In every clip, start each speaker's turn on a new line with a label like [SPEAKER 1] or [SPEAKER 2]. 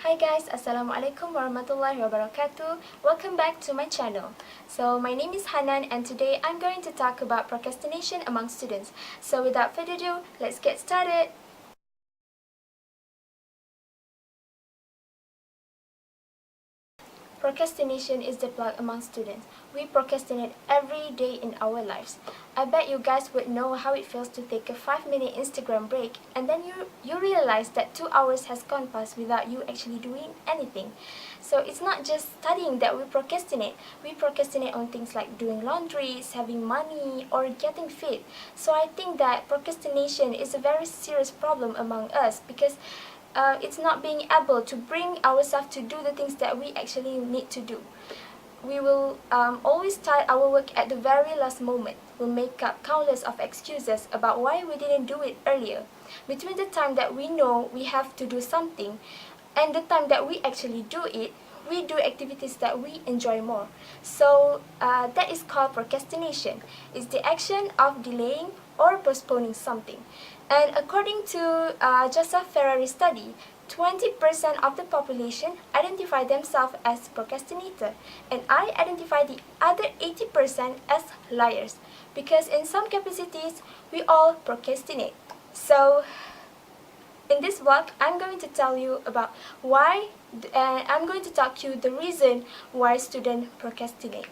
[SPEAKER 1] Hi guys, Assalamualaikum warahmatullahi wabarakatuh. Welcome back to my channel. So my name is Hanan and today I'm going to talk about procrastination among students. So without further ado, let's get started. Procrastination is the plague among students. We procrastinate every day in our lives. I bet you guys would know how it feels to take a 5-minute Instagram break and then you realize that 2 hours has gone past without you actually doing anything. So it's not just studying that we procrastinate. We procrastinate on things like doing laundries, having money, or getting fit. So I think that procrastination is a very serious problem among us because it's not being able to bring ourselves to do the things that we actually need to do. We will always start our work at the very last moment. We'll make up countless of excuses about why we didn't do it earlier. Between the time that we know we have to do something and the time that we actually do it, we do activities that we enjoy more. So that is called procrastination. It's the action of delaying or postponing something. And according to Joseph Ferrari's study, 20% of the population identify themselves as procrastinator, and I identify the other 80% as liars, because in some capacities, we all procrastinate. So in this vlog, I'm going to tell you about why, and I'm going to talk to you the reason why students procrastinate.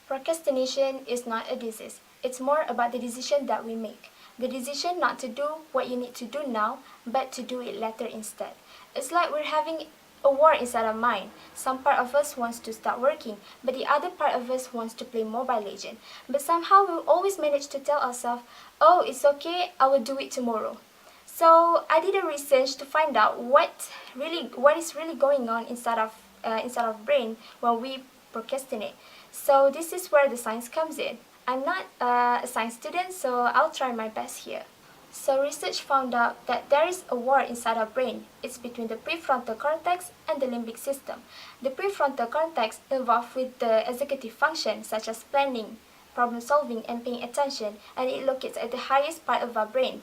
[SPEAKER 1] Procrastination is not a disease. It's more about the decision that we make. The decision not to do what you need to do now, but to do it later instead. It's like we're having a war inside our mind. Some part of us wants to start working, but the other part of us wants to play Mobile Legends. But somehow we always manage to tell ourselves, oh, it's okay, I will do it tomorrow. So I did a research to find out what is really going on inside of brain when we procrastinate. So this is where the science comes in. I'm not a science student, so I'll try my best here. So research found out that there is a war inside our brain. It's between the prefrontal cortex and the limbic system. The prefrontal cortex involved with the executive function such as planning, problem solving and paying attention, and it locates at the highest part of our brain.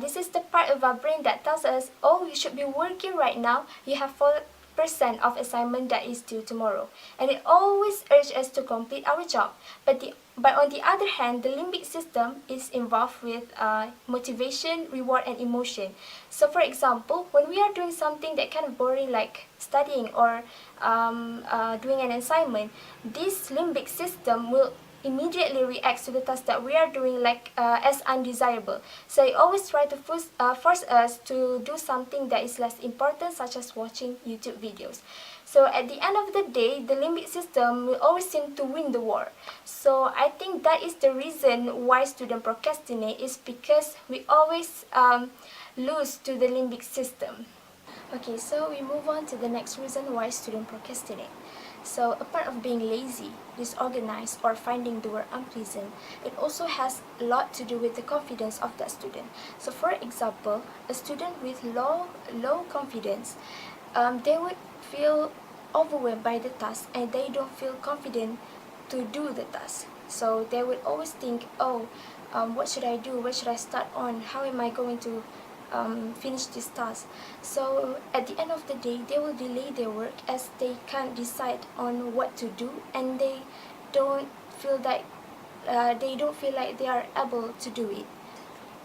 [SPEAKER 1] This is the part of our brain that tells us, oh, you should be working right now, you have 4% of assignment that is due tomorrow. And it always urges us to complete our job. But on the other hand, the limbic system is involved with motivation, reward, and emotion. So for example, when we are doing something that kind of boring like studying or doing an assignment, this limbic system will immediately reacts to the task that we are doing as undesirable. So it always try to force us to do something that is less important, such as watching YouTube videos. So at the end of the day, the limbic system will always seem to win the war. So I think that is the reason why students procrastinate, is because we always lose to the limbic system. Okay, so we move on to the next reason why students procrastinate. So apart of being lazy, disorganized, or finding the word unpleasant, it also has a lot to do with the confidence of that student. So for example, a student with low confidence, they would feel overwhelmed by the task and they don't feel confident to do the task. So they would always think, oh, what should I do? Where should I start on? How am I going to finish this task? So at the end of the day, they will delay their work as they can't decide on what to do, and they don't feel like they are able to do it.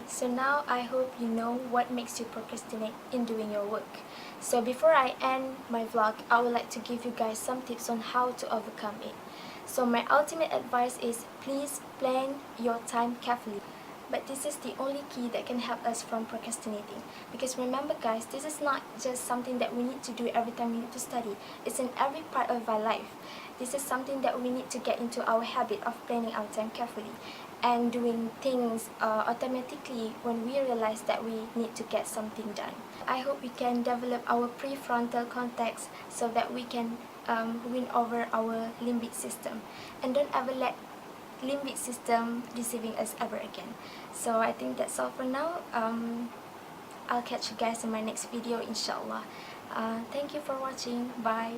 [SPEAKER 1] So now I hope you know what makes you procrastinate in doing your work. So before I end my vlog, I would like to give you guys some tips on how to overcome it. So my ultimate advice is, please plan your time carefully. But this is the only key that can help us from procrastinating. Because remember guys, this is not just something that we need to do every time we need to study. It's in every part of our life. This is something that we need to get into our habit of planning our time carefully and doing things automatically when we realize that we need to get something done. I hope we can develop our prefrontal cortex so that we can win over our limbic system. And don't ever let limbic system deceiving us ever again. So I think that's all for now. I'll catch you guys in my next video, inshallah. Thank you for watching. Bye.